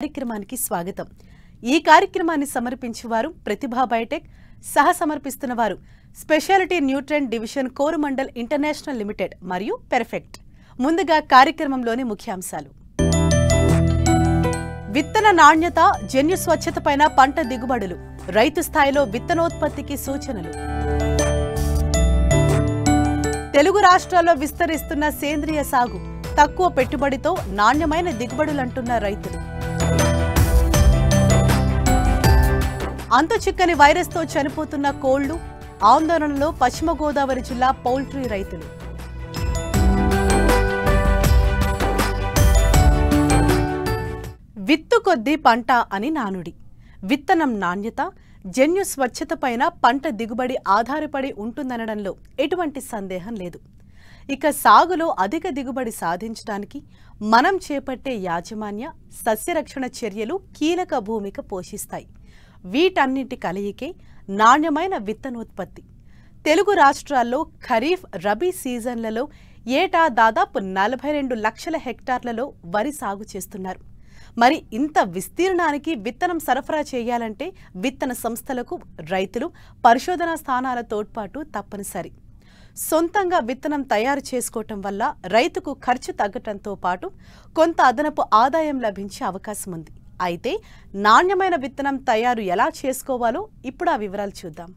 కార్యక్రమానికి స్వాగతం. ఈ కార్యక్రమాన్ని సమర్పించేవారు ప్రతిభా బయోటెక్, సహ సమర్పిస్తున్న వారు speciality nutrient division Coromandel international limited మరియు పెర్ఫెక్ట్. ముందుగా కార్యక్రమంలోని ముఖ్యాంశాలు. విత్తన నాణ్యత, జన్యు స్వచ్ఛతపైన పంట దిగుబడులు, రైతు స్థాయిలో విత్తనోత్పత్తికి సూచనలు. తెలుగు రాష్ట్రాల్లో విస్తరిస్తున్న సేంద్రియ సాగు, తక్కువ పెట్టుబడితో నాణ్యమైన దిగుబడులంటున్న రైతులు. అంతుచిక్కని వైరస్తో చనిపోతున్న కోళ్లు, ఆందోళనలో పశ్చిమ గోదావరి జిల్లా పౌల్ట్రీ రైతులు. విత్తు కొద్దీ పంట అని నానుడి. విత్తనం నాణ్యత, జన్యు స్వచ్ఛతపైన పంట దిగుబడి ఆధారపడి ఉంటుందనడంలో ఎటువంటి సందేహం లేదు. ఇక సాగులో అధిక దిగుబడి సాధించడానికి మనం చేపట్టే యాజమాన్య, సస్యరక్షణ చర్యలు కీలక భూమిక పోషిస్తాయి. వీటన్నింటి కలయికే నాణ్యమైన విత్తనోత్పత్తి. తెలుగు రాష్ట్రాల్లో ఖరీఫ్, రబీ సీజన్లలో ఏటా దాదాపు 42 లక్షల హెక్టార్లలో వరి సాగు చేస్తున్నారు. మరి ఇంత విస్తీర్ణానికి విత్తనం సరఫరా చేయాలంటే విత్తన సంస్థలకు, రైతులు, పరిశోధనా స్థానాల తోడ్పాటు తప్పనిసరి. సొంతంగా విత్తనం తయారు చేసుకోవటం వల్ల రైతుకు ఖర్చు తగ్గటంతో పాటు కొంత అదనపు ఆదాయం లభించే అవకాశం ఉంది. అయితే నాణ్యమైన విత్తనం తయారు ఎలా చేసుకోవాలో ఇప్పుడు ఆ వివరాలు చూద్దాం.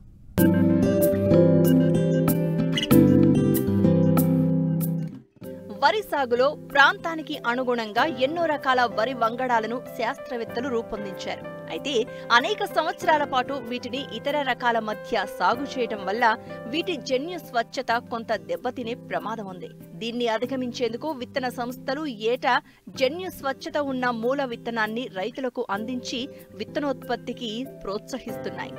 వరి సాగులో ప్రాంతానికి అనుగుణంగా ఎన్నో రకాల వరి వంగడాలను శాస్త్రవేత్తలు రూపొందించారు. అయితే అనేక సంవత్సరాల పాటు వీటిని ఇతర రకాల మధ్య సాగు చేయడం వల్ల వీటి జన్యు స్వచ్ఛత కొంత దెబ్బతినే ప్రమాదం ఉంది. దీన్ని అధిగమించేందుకు విత్తన సంస్థలు ఏటా జన్యు స్వచ్ఛత ఉన్న మూల విత్తనాన్ని రైతులకు అందించి విత్తనోత్పత్తికి ప్రోత్సహిస్తున్నాయి.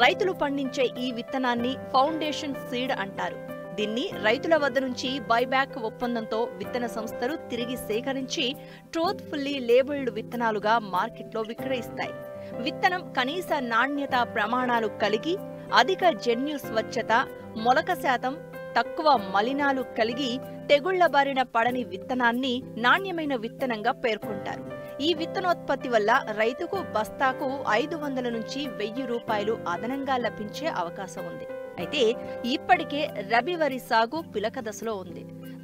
రైతులు పండించే ఈ విత్తనాన్ని ఫౌండేషన్ సీడ్ అంటారు. దీన్ని రైతుల వద్ద నుంచి బైబ్యాక్ ఒప్పందంతో విత్తన సంస్థలు తిరిగి సేకరించి ట్రూత్ఫుల్లీ లేబుల్డ్ విత్తనాలుగా మార్కెట్లో విక్రయిస్తాయి. విత్తనం కనీస నాణ్యత ప్రమాణాలు కలిగి, అధిక జన్యు స్వచ్ఛత, మొలక శాతం, తక్కువ మలినాలు కలిగి, తెగుళ్ల బారిన పడని విత్తనాన్ని నాణ్యమైన విత్తనంగా పేర్కొంటారు. ఈ విత్తనోత్పత్తి వల్ల రైతుకు బస్తాకు 500 నుంచి 1000 రూపాయలు అదనంగా లభించే అవకాశం ఉంది. అయితే ఇప్పటికే రబీ వరి సాగు పిలక దశలో ఉంది.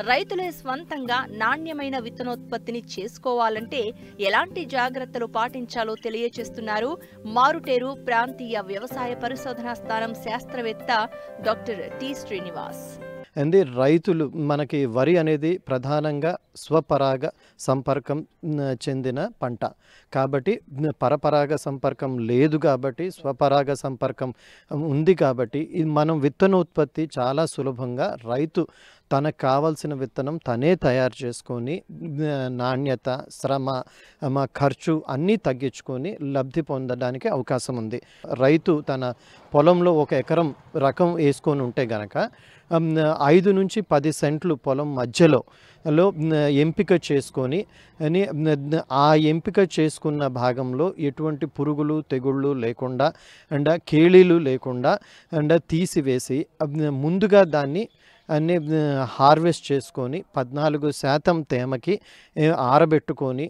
రైతులే స్వంతంగా నాణ్యమైన విత్తనోత్పత్తిని చేసుకోవాలంటే ఎలాంటి జాగ్రత్తలు పాటించాలో తెలియచేస్తున్నారు మారుటేరు ప్రాంతీయ వ్యవసాయ పరిశోధనా స్థానం శాస్త్రవేత్త డాక్టర్ టి శ్రీనివాస్. అంది రైతులు మనకి వరి అనేది ప్రధానంగా స్వపరాగ సంపర్కం చెందిన పంట కాబట్టి, పరపరాగ సంపర్కం లేదు కాబట్టి, స్వపరాగ సంపర్కం ఉంది కాబట్టి మనం విత్తనోత్పత్తి చాలా సులభంగా రైతు తనకు కావాల్సిన విత్తనం తనే తయారు చేసుకొని నాణ్యత, శ్రమ, ఖర్చు అన్నీ తగ్గించుకొని లబ్ధి పొందడానికి అవకాశం ఉంది. రైతు తన పొలంలో 1 ఎకరం రకం వేసుకొని ఉంటే గనక 5 నుంచి 10 సెంట్లు పొలం మధ్యలో ఎంపిక చేసుకొని ఆ ఎంపిక చేసుకున్న భాగంలో ఎటువంటి పురుగులు, తెగుళ్ళు లేకుండా అండ్ కేళీలు లేకుండా అండ్ తీసివేసి ముందుగా దాన్ని అన్నీ హార్వెస్ట్ చేసుకొని 14% తేమకి ఆరబెట్టుకొని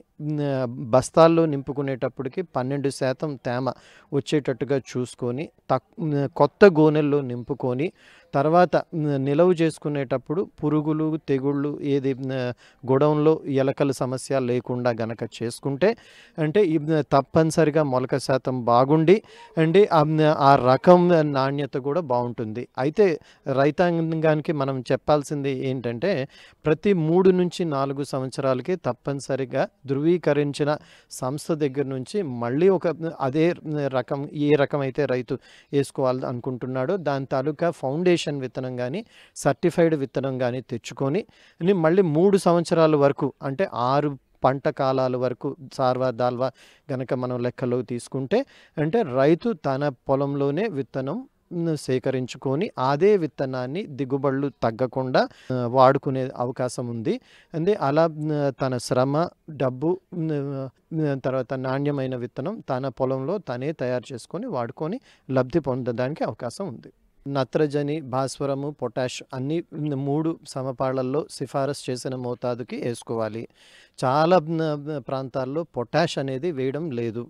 బస్తాల్లో నింపుకునేటప్పటికి 12% తేమ వచ్చేటట్టుగా చూసుకొని కొత్త గోనెల్లో నింపుకొని తర్వాత నిలవ చేసుకునేటప్పుడు పురుగులు, తెగుళ్ళు ఏది గొడౌన్లో ఎలకల సమస్య లేకుండా గనక చేసుకుంటే అంటే తప్పనిసరిగా మొలక శాతం బాగుండి అంటే ఆ రకం నాణ్యత కూడా బాగుంటుంది. అయితే రైతాంగానికి మనం చెప్పాల్సింది ఏంటంటే ప్రతి 3 నుంచి 4 సంవత్సరాలకి తప్పనిసరిగా ధృవీకరించిన సంస్థ దగ్గర నుంచి మళ్ళీ అదే రకం, ఏ రకం అయితే రైతు వేసుకోవాలి అనుకుంటున్నాడో దాని తాలూకా ఫౌండేషన్ విత్తనం కానీ, సర్టిఫైడ్ విత్తనం కానీ తెచ్చుకొని మళ్ళీ 3 సంవత్సరాల వరకు అంటే 6 పంట కాలాల వరకు సార్వా దాల్వా గనక మనం లెక్కలో తీసుకుంటే అంటే రైతు తన పొలంలోనే విత్తనం సేకరించుకొని అదే విత్తనాన్ని దిగుబడులు తగ్గకుండా వాడుకునే అవకాశం ఉంది. అంటే అలా తన శ్రమ, డబ్బు, తర్వాత నాణ్యమైన విత్తనం తన పొలంలో తనే తయారు చేసుకొని వాడుకొని లబ్ధి పొందడానికి అవకాశం ఉంది. నత్రజని, భాస్వరము, పొటాష్ అన్ని 3 సమపాళ్లలో సిఫారసు చేసిన మోతాదుకి వేసుకోవాలి. చాలా ప్రాంతాల్లో పొటాష్ అనేది వేయడం లేదు.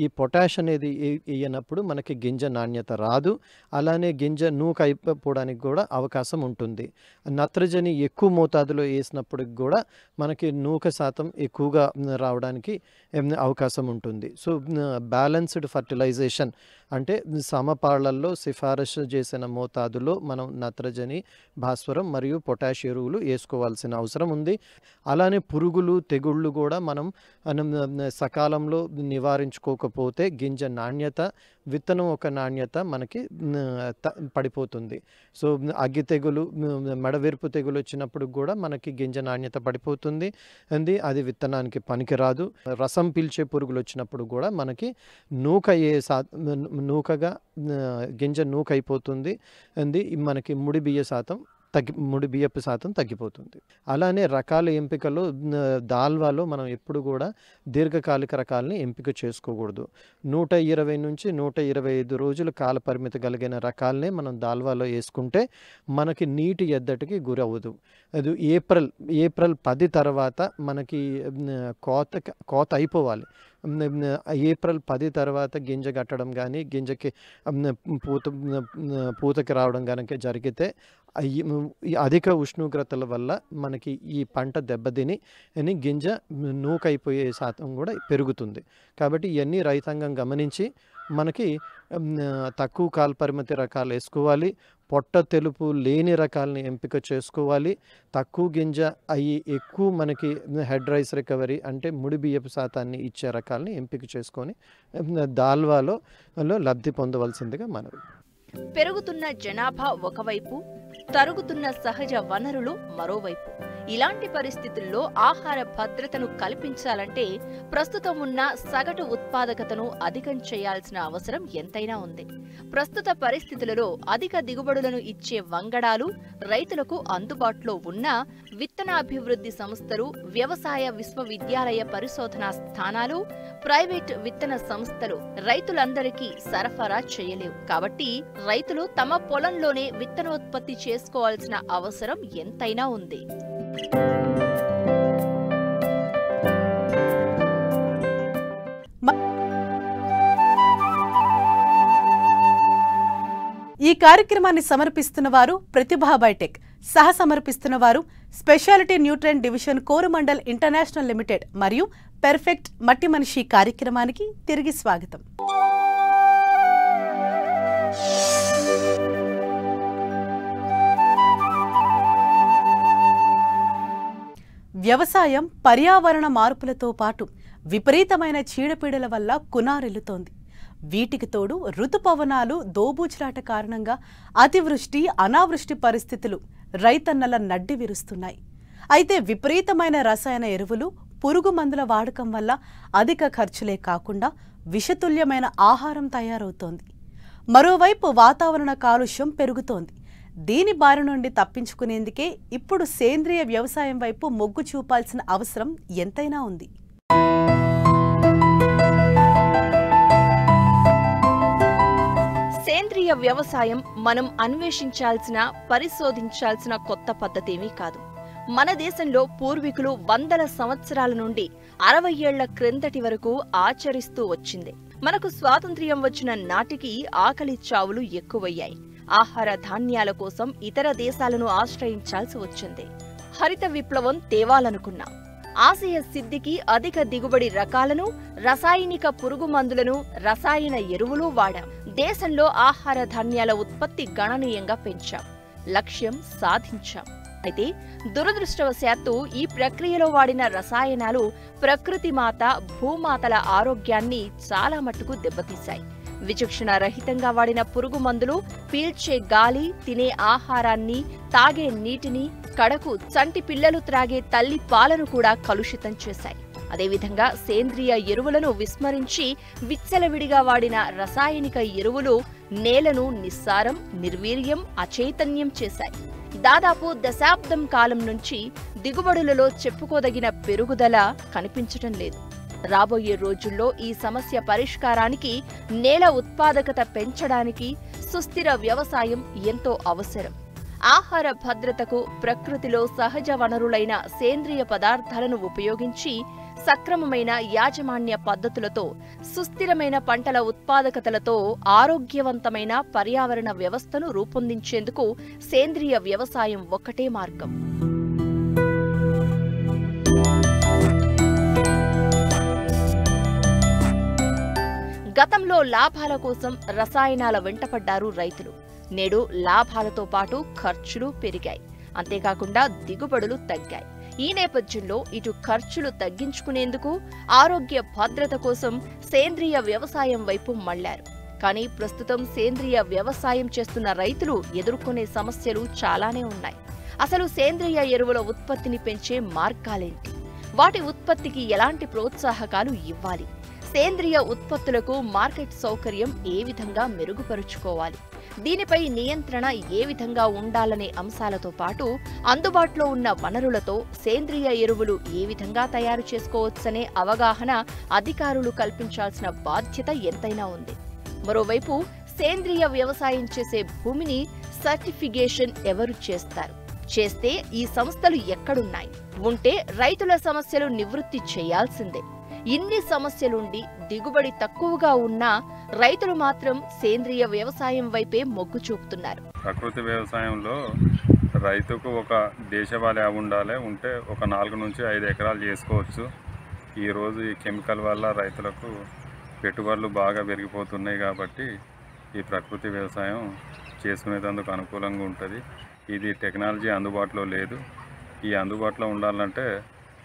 ఈ పొటాష్ అనేది వేయనప్పుడు మనకి గింజ నాణ్యత రాదు. అలానే గింజ నూక అయిపోవడానికి కూడా అవకాశం ఉంటుంది. నత్రజని ఎక్కువ మోతాదులో వేసినప్పటికి కూడా మనకి నూక శాతం ఎక్కువగా రావడానికి అవకాశం ఉంటుంది. సో బ్యాలెన్స్డ్ ఫర్టిలైజేషన్ అంటే సమపాళ్లల్లో సిఫారసు చేసిన మోతాదులో మనం నత్రజని, భాస్వరం మరియు పొటాష్ ఎరువులు వేసుకోవాల్సిన అవసరం ఉంది. అలానే పురుగులు, తెగుళ్ళు కూడా మనం సకాలంలో నివారించుకోకపోతే గింజ నాణ్యత, విత్తనం ఒక నాణ్యత మనకి పడిపోతుంది. సో అగ్గి తెగులు, మెడవిరుపు తెగులు వచ్చినప్పుడు కూడా మనకి గింజ నాణ్యత పడిపోతుంది. అది విత్తనానికి పనికిరాదు. రసం పీల్చే పురుగులు వచ్చినప్పుడు కూడా మనకి నూకగా గింజ నూక అయిపోతుంది. మనకి ముడి బియ్యపు శాతం తగ్గిపోతుంది. అలానే రకాల ఎంపికలో దాల్వాలో మనం ఎప్పుడు కూడా దీర్ఘకాలిక రకాలని ఎంపిక చేసుకోకూడదు. 120 నుంచి 125 రోజులు కాల పరిమితి కలిగిన రకాలనే మనం దాల్వాలో వేసుకుంటే మనకి నీటి ఎద్దటికి గురవ్వదు. అది ఏప్రిల్ 10 తర్వాత మనకి కోత అయిపోవాలి. ఏప్రిల్ 10 తర్వాత గింజ కట్టడం కానీ, గింజకి పూతకి రావడం కనుక జరిగితే అధిక ఉష్ణోగ్రతల వల్ల మనకి ఈ పంట దెబ్బతిని గింజ నూకైపోయే శాతం కూడా పెరుగుతుంది. కాబట్టి ఇవన్నీ రైతాంగం గమనించి మనకి తక్కువ కాల పరిమితి రకాలు వేసుకోవాలి. పొట్ట తెలుపు లేని రకాలని ఎంపిక చేసుకోవాలి. తక్కువ గింజ అయ్యి ఎక్కువ మనకి హెడ్ రైస్ రికవరీ అంటే ముడి బియ్యపు శాతాన్ని ఇచ్చే రకాలని ఎంపిక చేసుకొని దాల్వాలో లబ్ధి పొందవలసిందిగా మనవి. పెరుగుతున్న జనాభా ఒకవైపు, తరుగుతున్న సహజ వనరులు మరోవైపు. ఇలాంటి పరిస్థితుల్లో ఆహార భద్రతను కల్పించాలంటే ప్రస్తుతం ఉన్న సగటు ఉత్పాదకతను అధికం చేయాల్సిన అవసరం ఎంతైనా ఉంది. ప్రస్తుత పరిస్థితులలో అధిక దిగుబడులను ఇచ్చే వంగడాలు రైతులకు అందుబాటులో ఉన్న విత్తనాభివృద్ధి సంస్థలు, వ్యవసాయ విశ్వవిద్యాలయ పరిశోధనా స్థానాలు, ప్రైవేట్ విత్తన సంస్థలు రైతులందరికీ సరఫరా చేయలేవు. కాబట్టి రైతులు తమ పొలంలోనే విత్తనోత్పత్తి చేసుకోవాల్సిన అవసరం ఎంతైనా ఉంది. ఈ కార్యక్రమాన్ని సమర్పిస్తున్న వారు ప్రతిభా బయోటెక్, సహ సమర్పిస్తున్న వారు speciality న్యూట్రియం division Coromandel international limited మరియు పెర్ఫెక్ట్ మట్టి మనిషి. కార్యక్రమానికి తిరిగి స్వాగతం. వ్యవసాయం పర్యావరణ మార్పులతో పాటు విపరీతమైన చీడపీడల వల్ల కునారెల్లుతోంది. వీటికి తోడు ఋతుపవనాలు, దోబూచులాట కారణంగా అతివృష్టి, అనావృష్టి పరిస్థితులు రైతన్నల నడ్డి విరుస్తున్నాయి. అయితే విపరీతమైన రసాయన ఎరువులు, పురుగు మందుల వాడకం వల్ల అధిక ఖర్చులే కాకుండా విషతుల్యమైన ఆహారం తయారవుతోంది. మరోవైపు వాతావరణ కాలుష్యం పెరుగుతోంది. దీని బారి నుండి తప్పించుకునేందుకే ఇప్పుడు సేంద్రియ వ్యవసాయం వైపు మొగ్గు చూపాల్సిన అవసరం ఎంతైనా ఉంది. సేంద్రియ వ్యవసాయం మనం అన్వేషించాల్సిన, పరిశోధించాల్సిన కొత్త పద్ధతేమీ కాదు. మన దేశంలో పూర్వీకులు వందల సంవత్సరాల నుండి 60 ఏళ్ల క్రిందటి వరకు ఆచరిస్తూ వచ్చింది. మనకు స్వాతంత్ర్యం వచ్చిన నాటికి ఆకలి చావులు ఎక్కువయ్యాయి. ఆహార ధాన్యాల కోసం ఇతర దేశాలను ఆశ్రయించాల్సి వచ్చింది. హరిత విప్లవం తేవాలనుకున్నాం. ఆశయ సిద్ధికి అధిక దిగుబడి రకాలను, రసాయనిక పురుగు మందులను, రసాయన ఎరువులు వాడాం. దేశంలో ఆహార ధాన్యాల ఉత్పత్తి గణనీయంగా పెంచాం. లక్ష్యం సాధించాం. అయితే దురదృష్టవశాత్తు ఈ ప్రక్రియలో వాడిన రసాయనాలు ప్రకృతి మాత, భూమాతల ఆరోగ్యాన్ని చాలా మట్టుకు దెబ్బతీశాయి. విచక్షణ రహితంగా వాడిన పురుగు మందులు పీల్చే గాలి, తినే ఆహారాన్ని, తాగే నీటిని, కడకు చంటి పిల్లలు త్రాగే తల్లి పాలను కూడా కలుషితం చేశాయి. అదేవిధంగా సేంద్రియ ఎరువులను విస్మరించి విచ్చలవిడిగా వాడిన రసాయనిక ఎరువులు నేలను నిస్సారం, నిర్వీర్యం, అచైతన్యం చేశాయి. దాదాపు దశాబ్దం కాలం నుంచి దిగుబడులలో చెప్పుకోదగిన పెరుగుదల కనిపించటం లేదు. రాబోయే రోజుల్లో ఈ సమస్య పరిష్కారానికి, నేల ఉత్పాదకత పెంచడానికి సుస్థిర వ్యవసాయం ఎంతో అవసరం. ఆహార భద్రతకు ప్రకృతిలో సహజ వనరులైన సేంద్రియ పదార్థాలను ఉపయోగించి సక్రమమైన యాజమాన్య పద్ధతులతో సుస్థిరమైన పంటల ఉత్పాదకతలతో ఆరోగ్యవంతమైన పర్యావరణ వ్యవస్థను రూపొందించేందుకు సేంద్రియ వ్యవసాయం ఒక్కటే మార్గం. గతంలో లాభాల కోసం రసాయనాల వెంటపడ్డారు రైతులు. నేడు లాభాలతో పాటు ఖర్చులు పెరిగాయి. అంతేకాకుండా దిగుబడులు తగ్గాయి. ఈ నేపథ్యంలో ఇటు ఖర్చులు తగ్గించుకునేందుకు ఆరోగ్య భద్రత కోసం సేంద్రియ వ్యవసాయం వైపు మళ్లారు. కానీ ప్రస్తుతం సేంద్రియ వ్యవసాయం చేస్తున్న రైతులు ఎదుర్కొనే సమస్యలు చాలానే ఉన్నాయి. అసలు సేంద్రియ ఎరువుల ఉత్పత్తిని పెంచే మార్గాలేంటి? వాటి ఉత్పత్తికి ఎలాంటి ప్రోత్సాహకాలు ఇవ్వాలి? సేంద్రియ ఉత్పత్తులకు మార్కెట్ సౌకర్యం ఏ విధంగా మెరుగుపరుచుకోవాలి? దీనిపై నియంత్రణ ఏ విధంగా ఉండాలనే అంశాలతో పాటు అందుబాటులో ఉన్న వనరులతో సేంద్రియ ఎరువులు ఏ విధంగా తయారు చేసుకోవచ్చనే అవగాహన అధికారులు కల్పించాల్సిన బాధ్యత ఎంతైనా ఉంది. మరోవైపు సేంద్రియ వ్యవసాయం చేసే భూమిని సర్టిఫికేషన్ ఎవరు చేస్తారు? చేస్తే ఈ సంస్థలు ఎక్కడున్నాయి? ఉంటే రైతుల సమస్యలు నివృత్తి చేయాల్సిందే. ఇన్ని సమస్యలుండి దిగుబడి తక్కువగా ఉన్నా రైతులు మాత్రం సేంద్రియ వ్యవసాయం వైపే మొగ్గు చూపుతున్నారు. ప్రకృతి వ్యవసాయంలో రైతుకు ఒక దేశవాళీ ఉండాలి. ఉంటే ఒక 4 నుంచి 5 ఎకరాలు చేసుకోవచ్చు. ఈరోజు ఈ కెమికల్ వల్ల రైతులకు పెట్టుబడులు బాగా పెరిగిపోతున్నాయి కాబట్టి ఈ ప్రకృతి వ్యవసాయం చేసుకునేందుకు అనుకూలంగా ఉంటుంది. ఇది టెక్నాలజీ అందుబాటులో లేదు. ఈ అందుబాటులో ఉండాలంటే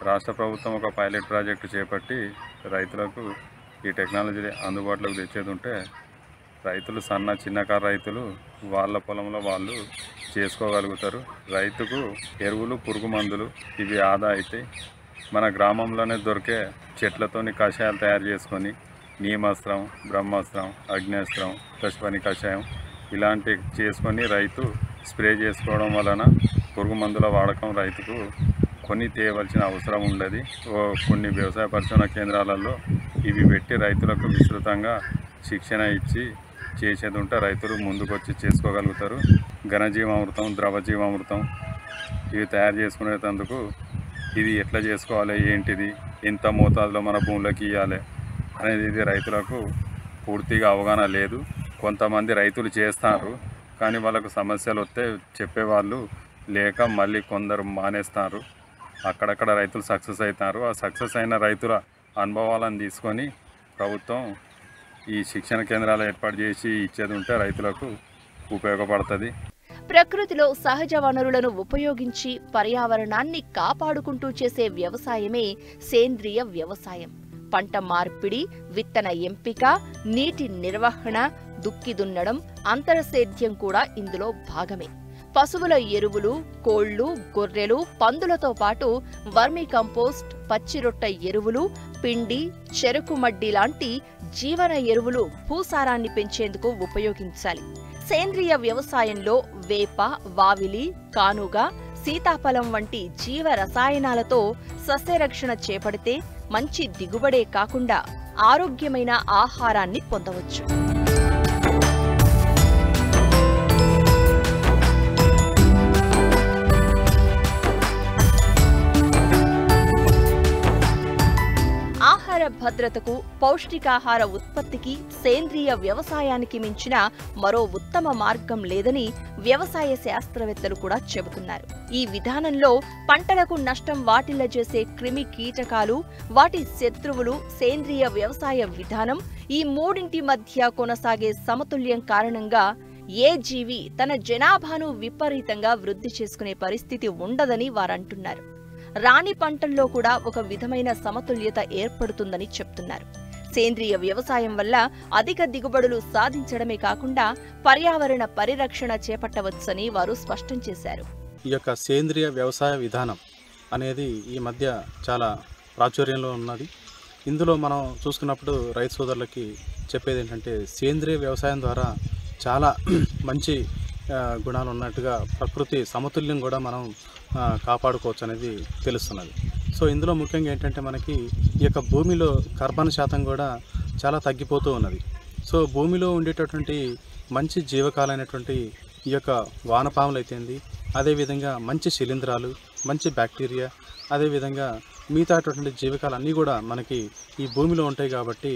రాష్ట్ర ప్రభుత్వం ఒక పైలట్ ప్రాజెక్టు చేపట్టి రైతులకు ఈ టెక్నాలజీ అందుబాటులోకి తెచ్చేది ఉంటే రైతులు చిన్నకారు రైతులు వాళ్ళ పొలంలో వాళ్ళు చేసుకోగలుగుతారు. రైతుకు ఎరువులు, పురుగు మందులు ఇవి ఆదా అవుతాయి. మన గ్రామంలోనే దొరికే చెట్లతోని కషాయాలు తయారు చేసుకొని నీమాస్త్రం, బ్రహ్మాస్త్రం, అగ్నేస్త్రం, పశుపని కషాయం ఇలాంటి చేసుకొని రైతు స్ప్రే చేసుకోవడం వలన పురుగు మందుల వాడకం రైతుకు కొని తేయవలసిన అవసరం ఉండదు. కొన్ని వ్యవసాయ పరిశోధన కేంద్రాలలో ఇవి పెట్టి రైతులకు విస్తృతంగా శిక్షణ ఇచ్చి చేసేది ఉంటే రైతులు ముందుకొచ్చి చేసుకోగలుగుతారు. ఘనజీవామృతం, ద్రవజీవామృతం ఇవి తయారు చేసుకునేందుకు ఇది ఎట్లా చేసుకోవాలి, ఏంటిది, ఎంత మోతాదులో మన భూములకి ఇవ్వాలి అనేది ఇది రైతులకు పూర్తిగా అవగాహన లేదు. కొంతమంది రైతులు చేస్తారు కానీ వాళ్ళకు సమస్యలు వస్తే చెప్పేవాళ్ళు లేక మళ్ళీ కొందరు మానేస్తారు. అక్కడక్కడ రైతులు సక్సెస్ అవుతారు. ఆ సక్సెస్ అయిన రైతుల అనుభవాలను తీసుకొని ప్రభుత్వం ఈ శిక్షణ కేంద్రాలు ఏర్పాటు చేసి ఇచ్చేది ఉంటే రైతులకు ఉపయోగపడుతుంది. ప్రకృతిలో సహజ వనరులను ఉపయోగించి పర్యావరణాన్ని కాపాడుకుంటూ చేసే వ్యవసాయమే సేంద్రియ వ్యవసాయం. పంట మార్పిడి, విత్తన ఎంపిక, నీటి నిర్వహణ, దుక్కి దున్నడం, అంతరసేద్యం కూడా ఇందులో భాగమే. పశువుల ఎరువులు, కోళ్లు, గొర్రెలు, పందులతో పాటు వర్మీ కంపోస్ట్, పచ్చిరొట్ట ఎరువులు, పిండి, చెరుకు మడ్డి లాంటి జీవన ఎరువులు భూసారాన్ని పెంచేందుకు ఉపయోగించాలి. సేంద్రియ వ్యవసాయంలో వేప, వావిలి, కానుగ, సీతాఫలం వంటి జీవ రసాయనాలతో సస్యరక్షణ చేపడితే మంచి దిగుబడే కాకుండా ఆరోగ్యమైన ఆహారాన్ని పొందవచ్చు. ఆహార భద్రతకు, పౌష్టికాహార ఉత్పత్తికి సేంద్రియ వ్యవసాయానికి మించిన మరో ఉత్తమ మార్గం లేదని వ్యవసాయ శాస్త్రవేత్తలు కూడా చెబుతున్నారు. ఈ విధానంలో పంటలకు నష్టం వాటిల్లజేసే క్రిమి కీటకాలు, వాటి శత్రువులు, సేంద్రియ వ్యవసాయ విధానం ఈ మూడింటి మధ్య కొనసాగే సమతుల్యం కారణంగా ఏ జీవి తన జనాభాను విపరీతంగా వృద్ధి చేసుకునే పరిస్థితి ఉండదని వారంటున్నారు. రాని పంటల్లో కూడా ఒక విధమైన సమతుల్యత ఏర్పడుతుందని చెప్తున్నారు. సేంద్రియ వ్యవసాయం వల్ల అధిక దిగుబడులు సాధించడమే కాకుండా పర్యావరణ పరిరక్షణ చేపట్టవచ్చని వారు స్పష్టం చేశారు. ఈ యొక్క సేంద్రియ వ్యవసాయ విధానం అనేది ఈ మధ్య చాలా ప్రాచుర్యంలో ఉన్నది. ఇందులో మనం చూసుకున్నప్పుడు రైతు సోదరులకి చెప్పేది ఏంటంటే సేంద్రియ వ్యవసాయం ద్వారా చాలా మంచి గుణాలు ఉన్నట్టుగా ప్రకృతి సమతుల్యం కూడా మనం కాపాడుకోవచ్చు అనేది తెలుస్తున్నది. సో ఇందులో ముఖ్యంగా ఏంటంటే మనకి ఈ యొక్క భూమిలో కార్బన్ శాతం కూడా చాలా తగ్గిపోతూ ఉన్నది. సో భూమిలో ఉండేటటువంటి మంచి జీవకాలైనటువంటి ఈ యొక్క వానపాములు అయితేంది, అదేవిధంగా మంచి శిలీంధ్రాలు, మంచి బ్యాక్టీరియా, అదేవిధంగా మిగతాటువంటి జీవకాలు అన్నీ కూడా మనకి ఈ భూమిలో ఉంటాయి. కాబట్టి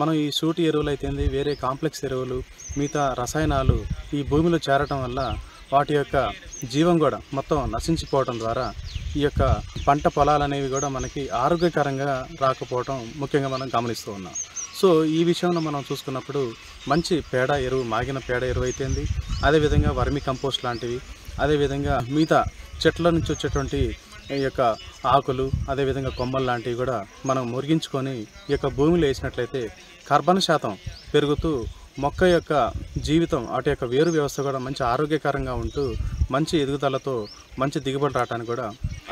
మనం ఈ సూటి ఎరువులు అయితేంది, వేరే కాంప్లెక్స్ ఎరువులు, మిగతా రసాయనాలు ఈ భూమిలో చేరటం వల్ల వాటి యొక్క జీవం కూడా మొత్తం నశించిపోవడం ద్వారా ఈ యొక్క పంట పొలాలు అనేవి కూడా మనకి ఆరోగ్యకరంగా రాకపోవడం ముఖ్యంగా మనం గమనిస్తూ ఉన్నాం. సో ఈ విషయంలో మనం చూసుకున్నప్పుడు మంచి పేడ ఎరువు, మాగిన పేడ ఎరువు అయితేంది, అదేవిధంగా వర్మి కంపోస్ట్ లాంటివి, అదేవిధంగా మిగతా చెట్ల నుంచి వచ్చేటువంటి ఈ యొక్క ఆకులు, అదేవిధంగా కొమ్మలు లాంటివి కూడా మనం మురిగించుకొని ఈ యొక్క భూమిలో వేసినట్లయితే కార్బన్ శాతం పెరుగుతూ మొక్క యొక్క జీవితం, అటు యొక్క వేరు వ్యవస్థ కూడా మంచి ఆరోగ్యకరంగా ఉంటూ మంచి ఎదుగుదలతో మంచి దిగుబడి రావడానికి కూడా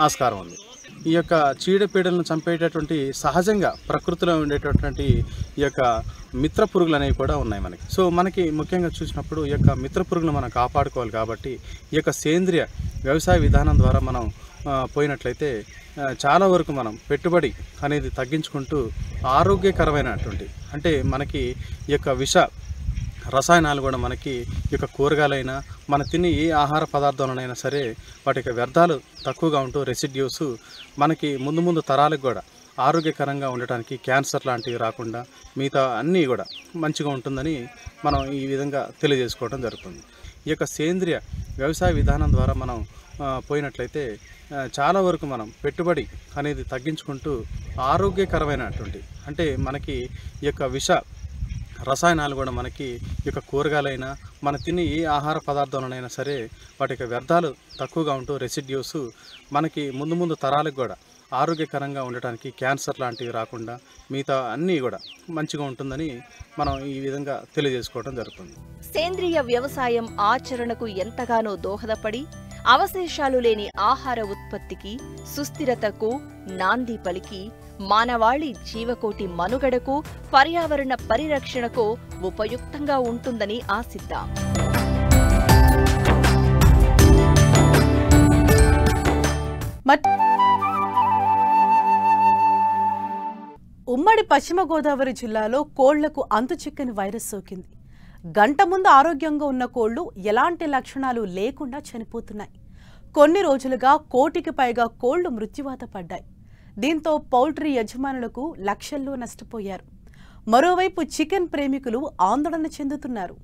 ఆస్కారం ఉంది. ఈ యొక్క చీడపీడలను చంపేటటువంటి సహజంగా ప్రకృతిలో ఉండేటటువంటి ఈ యొక్క మిత్ర పురుగులు అనేవి కూడా ఉన్నాయి మనకి. సో మనకి ముఖ్యంగా చూసినప్పుడు ఈ యొక్క మిత్ర పురుగులు మనం కాపాడుకోవాలి. కాబట్టి ఈ యొక్క సేంద్రియ వ్యవసాయ విధానం ద్వారా మనం పోయినట్లయితే చాలా వరకు మనం పెట్టుబడి అనేది తగ్గించుకుంటూ ఆరోగ్యకరమైనటువంటి, అంటే మనకి ఈ యొక్క విష రసాయనాలు కూడా మనకి ఈ యొక్క కూరగాయలైనా మన తిని ఏ ఆహార పదార్థాలనైనా సరే వాటి యొక్క వ్యర్థాలు తక్కువగా ఉంటూ రెసిడ్యూస్ మనకి ముందు తరాలకు కూడా ఆరోగ్యకరంగా ఉండటానికి, క్యాన్సర్ లాంటివి రాకుండా మిగతా అన్నీ కూడా మంచిగా ఉంటుందని మనం ఈ విధంగా తెలియజేసుకోవడం జరుగుతుంది. ఈ యొక్క సేంద్రియ వ్యవసాయ విధానం ద్వారా మనం పోయినట్లయితే చాలా వరకు మనం పెట్టుబడి అనేది తగ్గించుకుంటూ ఆరోగ్యకరమైనటువంటి, అంటే మనకి ఈ యొక్క విష రసాయనాలు కూడా మనకి ఈ యొక్క కూరగాయలైనా మన తిని ఏ ఆహార పదార్థాలనైనా సరే వాటి యొక్క వ్యర్థాలు తక్కువగా ఉంటూ రెసిడ్యూస్ మనకి ముందు తరాలకు కూడా ఆరోగ్యకరంగా ఉండటానికి, క్యాన్సర్ లాంటివి రాకుండా మిగతా అన్నీ కూడా మంచిగా ఉంటుందని మనం ఈ విధంగా తెలియజేసుకోవడం జరుగుతుంది. సేంద్రియ వ్యవసాయం ఆచరణకు ఎంతగానో దోహదపడి అవశేషాలు లేని ఆహార ఉత్పత్తికి, సుస్థిరతకు నాంది పలికి మానవాళి జీవకోటి మనుగడకు, పర్యావరణ పరిరక్షణకు ఉపయుక్తంగా ఉంటుందని ఆశిద్దాం. ఉమ్మడి పశ్చిమ గోదావరి జిల్లాలో కోళ్లకు అంతుచిక్కని వైరస్ సోకింది. గంట ముందు ఆరోగ్యంగా ఉన్న కోళ్లు ఎలాంటి లక్షణాలు లేకుండా చనిపోతున్నాయి. కొన్ని రోజులుగా 1 కోటికి పైగా కోళ్లు మృత్యువాత పడ్డాయి. దీంతో పౌల్ట్రీ యజమానులకు లక్షల్లో నష్టపోయారు. మరోవైపు చికెన్ ప్రేమికులు ఆందోళన చెందుతున్నారు.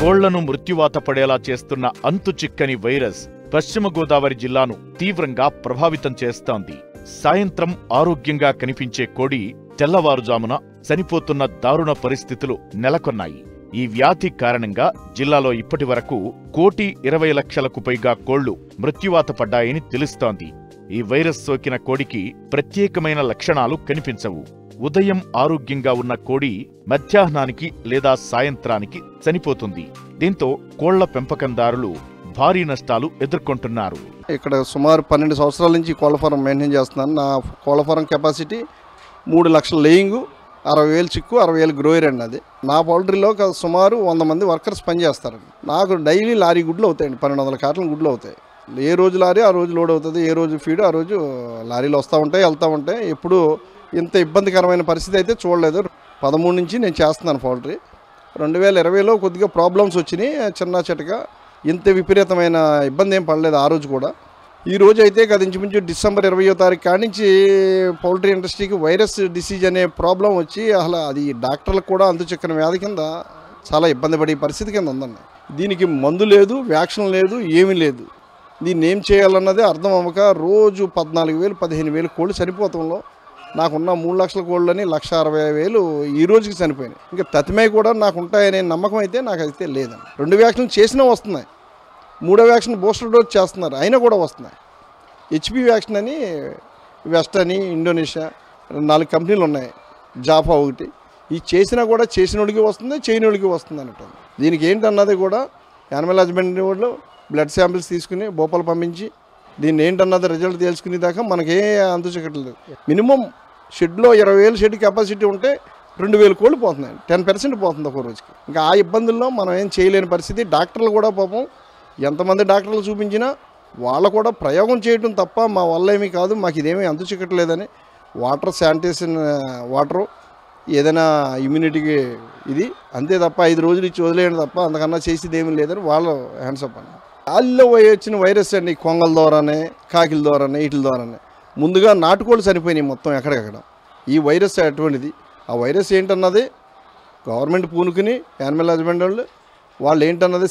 కోళ్లను మృత్యువాత పడేలా చేస్తున్న అంతుచిక్కని వైరస్ పశ్చిమ గోదావరి జిల్లాను తీవ్రంగా ప్రభావితం చేస్తోంది. సాయంత్రం ఆరోగ్యంగా కనిపించే కోడి తెల్లవారుజామున చనిపోతున్న దారుణ పరిస్థితులు నెలకొన్నాయి. ఈ వ్యాధి కారణంగా జిల్లాలో ఇప్పటి వరకు 1,20,00,000కు పైగా కోళ్లు మృత్యువాత పడ్డాయని తెలుస్తోంది. ఈ వైరస్ సోకిన కోడికి ప్రత్యేకమైన లక్షణాలు కనిపించవు. ఉదయం ఆరోగ్యంగా ఉన్న కోడి మధ్యాహ్నానికి లేదా సాయంత్రానికి చనిపోతుంది. దీంతో కోళ్ల పెంపకందారులు భారీ నష్టాలు ఎదుర్కొంటున్నారు. ఇక్కడ సుమారు 12 సంవత్సరాల నుంచి కోళ్ల ఫారం మెయింటైన్ చేస్తున్నాను. నా కోళ్ల ఫారం కెపాసిటీ 3 లక్షల లేయింగు, 60,000 చిక్కు, 60,000 గ్రోయర్ అండి. అది నా పౌల్ట్రీలో సుమారు 100 మంది వర్కర్స్ పనిచేస్తారండి. నాకు డైలీ లారీ గుడ్లు అవుతాయండి, 1200 కార్టన్ల గుడ్లు అవుతాయి. ఏ రోజు లారీ ఆ రోజు లోడ్ అవుతుంది, ఏ రోజు ఫీడ్ ఆ రోజు లారీలు వస్తూ ఉంటాయి, వెళ్తూ ఉంటాయి. ఎప్పుడు ఇంత ఇబ్బందికరమైన పరిస్థితి అయితే చూడలేదు. 13 నుంచి నేను చేస్తున్నాను పౌల్ట్రీ. 2020లో కొద్దిగా ప్రాబ్లమ్స్ వచ్చినాయి, చిన్న చిటగా. ఇంత విపరీతమైన ఇబ్బంది ఏం పడలేదు ఆ రోజు కూడా. ఈ రోజు అయితే ఇంచుమించు డిసెంబర్ 20వ తారీఖు కానించి పౌల్ట్రీ ఇండస్ట్రీకి వైరస్ డిసీజ్ అనే ప్రాబ్లం వచ్చి అసలు అది డాక్టర్లకు కూడా అంతుచిక్కని వ్యాధి కింద చాలా ఇబ్బంది పడే పరిస్థితి కింద ఉందండి. దీనికి మందు లేదు, వ్యాక్సిన్ లేదు, ఏమీ లేదు. దీన్ని ఏం చేయాలన్నది అర్థం అవ్వక రోజు 14,000 15,000 కోళ్ళు చనిపోతంలో నాకున్న 3 లక్షల కోళ్ళని 1,60,000 ఈ రోజుకి చనిపోయినాయి. ఇంకా తతిమై కూడా నాకు ఉంటాయనే నమ్మకం అయితే నాకైతే లేదండి. 2 వ్యాక్సిన్ చేసినా వస్తున్నాయి, 3వ వ్యాక్సిన్ బూస్టర్ డోస్ చేస్తున్నారు, అయినా కూడా వస్తున్నాయి. హెచ్పి వ్యాక్సిన్ అని వెస్ట్ అని ఇండోనేషియా 4 కంపెనీలు ఉన్నాయి, జాఫా ఒకటి. ఈ చేసినా కూడా చేసినోడికి వస్తుంది, చేయనోడికి వస్తుంది అన్నట్టు. దీనికి ఏంటన్నది కూడా యానిమల్ హస్బెండరీ వాళ్ళు బ్లడ్ శాంపిల్స్ తీసుకుని భోపాల్ పంపించి దీన్ని ఏంటన్నది రిజల్ట్ తెలుసుకునే దాకా మనకే అంతు చిక్కట్లేదు. మినిమం షెడ్లో 20,000 షెడ్ కెపాసిటీ ఉంటే 2,000 కోళ్ళు పోతున్నాయి, 10% పోతుంది ఒక రోజుకి. ఇంకా ఆ ఇబ్బందుల్లో మనం ఏం చేయలేని పరిస్థితి. డాక్టర్లు కూడా పాపం ఎంతమంది డాక్టర్లు చూపించినా వాళ్ళు కూడా ప్రయోగం చేయడం తప్ప మా వల్ల ఏమీ కాదు, మాకు ఇదేమీ అంతు చిక్కట్లేదని వాటర్ శానిటేషన్ వాటరు ఏదైనా ఇమ్యూనిటీకి ఇది అంతే తప్ప 5 రోజులు ఇచ్చి వదిలేయండి తప్ప అంతకన్నా చేసేది ఏమీ లేదని వాళ్ళు హ్యాండ్సప్ అన్న. గాలిలో వచ్చిన వైరస్ అండి, కొంగల ద్వారానే, కాకిల ద్వారానే, వీటి ద్వారానే. ముందుగా నాటుకోళ్ళు చనిపోయినాయి మొత్తం ఎక్కడికక్కడ. ఈ వైరస్ అటువంటిది. ఆ వైరస్ ఏంటన్నది గవర్నమెంట్ పూనుకుని యానిమల్ హస్బెండరీ వాళ్ళు ఏంటన్నది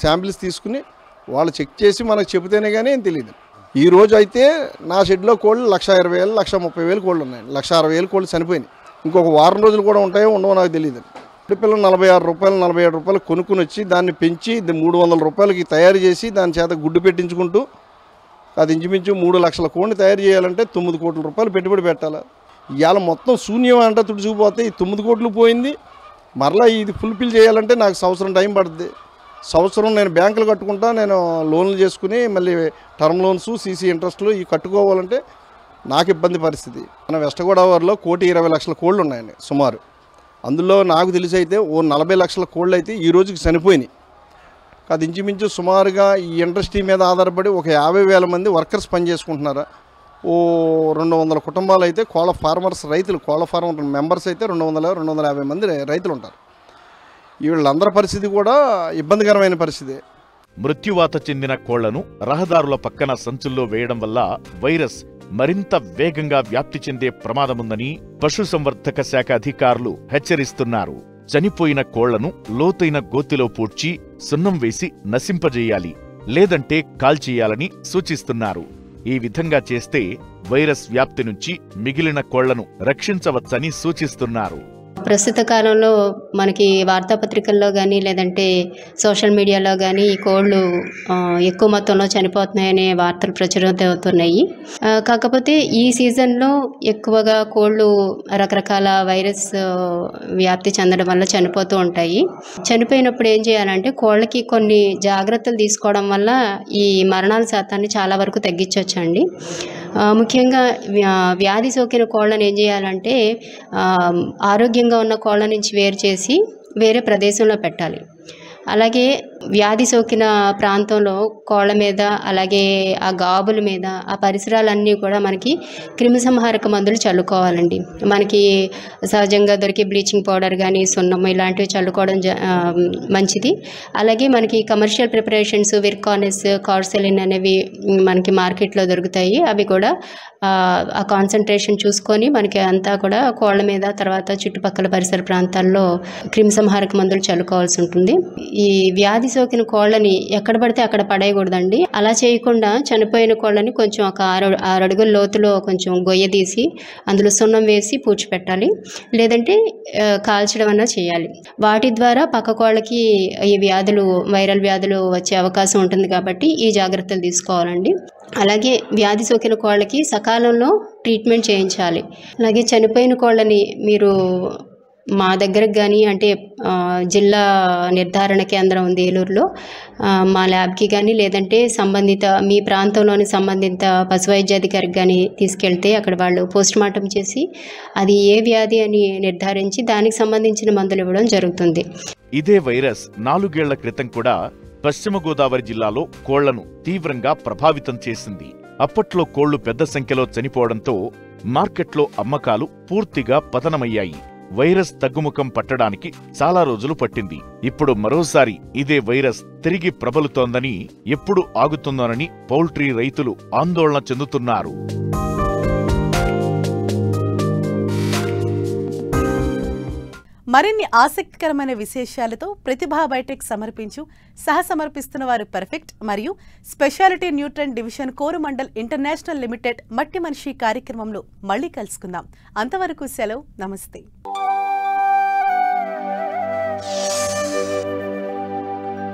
శాంపిల్స్ తీసుకుని వాళ్ళు చెక్ చేసి మనకు చెబితేనే కానీ ఏం తెలియదు. ఈ రోజు అయితే నా షెడ్లో కోళ్ళు 1,20,000, 1,30,000 కోళ్ళు ఉన్నాయి. 1,60,000 కోళ్ళు చనిపోయినాయి. ఇంకొక వారం రోజులు కూడా ఉంటాయో ఉండవో నాకు తెలియదు. పిల్లలు 46 రూపాయలు, 47 రూపాయలు కొనుక్కుని వచ్చి దాన్ని పెంచి 300 రూపాయలకి తయారు చేసి దాని చేత గుడ్డు పెట్టించుకుంటూ అది ఇంచుమించు 3 లక్షల కోడిని తయారు చేయాలంటే 9 కోట్ల రూపాయలు పెట్టుబడి పెట్టాలి. ఇవాళ మొత్తం శూన్యం అంట తుడిచిపోతే ఈ 9 కోట్లు పోయింది. మరలా ఇది ఫుల్ఫిల్ చేయాలంటే నాకు సంవత్సరం టైం పడుతుంది. సంవత్సరం నేను బ్యాంకులు కట్టుకుంటా, నేను లోన్లు చేసుకుని మళ్ళీ టర్మ్ లోన్స్, సీసీ ఇంట్రెస్ట్లు ఇవి కట్టుకోవాలంటే నాకు ఇబ్బంది పరిస్థితి. మన వెస్ట్ గోదావరిలో 1,20,00,000 కోళ్ళు ఉన్నాయండి సుమారు. అందులో నాకు తెలిసి అయితే ఓ 40 లక్షల కోళ్ళు అయితే ఈ రోజుకి చనిపోయినాయి. అది ఇంచుమించు సుమారుగా ఈ ఇండస్ట్రీ మీద ఆధారపడి ఒక 50,000 మంది వర్కర్స్ పనిచేసుకుంటున్నారు. ఓ 200 కుటుంబాలు అయితే కోళ్ళ ఫార్మర్స్, రైతులు, కోళ్ళ ఫార్మర్ మెంబర్స్ అయితే 200-250 మంది రైతులు ఉంటారు. వీళ్ళందరి పరిస్థితి కూడా ఇబ్బందికరమైన పరిస్థితి. మృత్యువాత చెందిన కోళ్లను రహదారుల పక్కన సంచుల్లో వేయడం వల్ల వైరస్ మరింత వేగంగా వ్యాప్తి చెందే ప్రమాదముందని పశుసంవర్ధక శాఖ అధికారులు హెచ్చరిస్తున్నారు. చనిపోయిన కోళ్లను లోతైన గోతిలో పూడ్చి సున్నం వేసి నశింపజేయాలి, లేదంటే కాల్చేయాలని సూచిస్తున్నారు. ఈ విధంగా చేస్తే వైరస్ వ్యాప్తి నుంచి మిగిలిన కోళ్లను రక్షించవచ్చని సూచిస్తున్నారు. ప్రస్తుత కాలంలో మనకి వార్తాపత్రికల్లో కానీ లేదంటే సోషల్ మీడియాలో కానీ ఈ కోళ్ళు ఎక్కువ మొత్తంలో చనిపోతున్నాయనే వార్తలు ప్రచురితం అవుతున్నాయి. కాకపోతే ఈ సీజన్లో ఎక్కువగా కోళ్ళు రకరకాల వైరస్ వ్యాప్తి చెందడం వల్ల చనిపోతూ ఉంటాయి. చనిపోయినప్పుడు ఏం చేయాలంటే కోళ్ళకి కొన్ని జాగ్రత్తలు తీసుకోవడం వల్ల ఈ మరణాల శాతాన్ని చాలా వరకు తగ్గించవచ్చండి. ముఖ్యంగా వ్యాధి సోకిన కోళ్ళని ఏం చేయాలంటే ఆరోగ్యంగా ఉన్న కోళ్ళ నుంచి వేరు చేసి వేరే ప్రదేశంలో పెట్టాలి. అలాగే వ్యాధి సోకిన ప్రాంతంలో కోళ్ళ మీద, అలాగే ఆ గాబుల మీద, ఆ పరిసరాలన్నీ కూడా మనకి క్రిమిసంహారక మందులు చల్లుకోవాలండి. మనకి సహజంగా దొరికే బ్లీచింగ్ పౌడర్ కానీ, సున్నం ఇలాంటివి చల్లుకోవడం మంచిది. అలాగే మనకి కమర్షియల్ ప్రిపరేషన్స్ విర్కానిస్, కార్సెలిన్ అనేవి మనకి మార్కెట్లో దొరుకుతాయి. అవి కూడా ఆ కాన్సన్ట్రేషన్ చూసుకొని మనకి అంతా కూడా కోళ్ళ మీద, తర్వాత చుట్టుపక్కల పరిసర ప్రాంతాల్లో క్రిమిసంహారక మందులు చల్లుకోవాల్సి ఉంటుంది. ఈ వ్యాధి సోకిన కోళ్ళని ఎక్కడ పడితే అక్కడ పడేయకూడదండి. అలా చేయకుండా చనిపోయిన కోళ్ళని కొంచెం ఒక 6 అడుగుల లోతులో కొంచెం గొయ్య తీసి అందులో సున్నం వేసి పూడ్చిపెట్టాలి, లేదంటే కాల్చడం అన్నా చేయాలి. వాటి ద్వారా పక్క కోళ్ళకి ఈ వ్యాధులు, వైరల్ వ్యాధులు వచ్చే అవకాశం ఉంటుంది కాబట్టి ఈ జాగ్రత్తలు తీసుకోవాలండి. అలాగే వ్యాధి సోకిన కోళ్ళకి సకాలంలో ట్రీట్మెంట్ చేయించాలి. అలాగే చనిపోయిన కోళ్ళని మీరు మా దగ్గరకు కానీ, అంటే జిల్లా నిర్ధారణ కేంద్రం ఉంది ఏలూరులో, మా ల్యాబ్కి కానీ లేదంటే సంబంధిత మీ ప్రాంతంలోని సంబంధిత పశు వైద్యాధికారికి కానీ తీసుకెళ్తే అక్కడ వాళ్ళు పోస్ట్మార్టం చేసి అది ఏ వ్యాధి అని నిర్ధారించి దానికి సంబంధించిన మందులు ఇవ్వడం జరుగుతుంది. ఇదే వైరస్ 4 ఏళ్ల క్రితం కూడా పశ్చిమ గోదావరి జిల్లాలో కోళ్లను తీవ్రంగా ప్రభావితం చేసింది. అప్పట్లో కోళ్లు పెద్ద సంఖ్యలో చనిపోవడంతో మార్కెట్లో అమ్మకాలు పూర్తిగా పతనమయ్యాయి. వైరస్ తగ్గుముఖం పట్టడానికి చాలా రోజులు పట్టింది. ఇప్పుడు మరోసారి ఇదే వైరస్ తిరిగి ప్రబలుతోందని, ఎప్పుడు ఆగుతుందోనని పౌల్ట్రీ రైతులు ఆందోళన చెందుతున్నారు. మరిన్ని ఆసక్తికరమైన విశేషాలతో ప్రతిభా బయోటెక్ సమర్పిస్తున్న వారు పర్ఫెక్ట్ మరియు speciality nutrient division Coromandel International Limited మట్టి మనిషి కార్యక్రమంలో మళ్ళీ కలుసుకుందాం. అంతవరకు సెలవు, నమస్తే.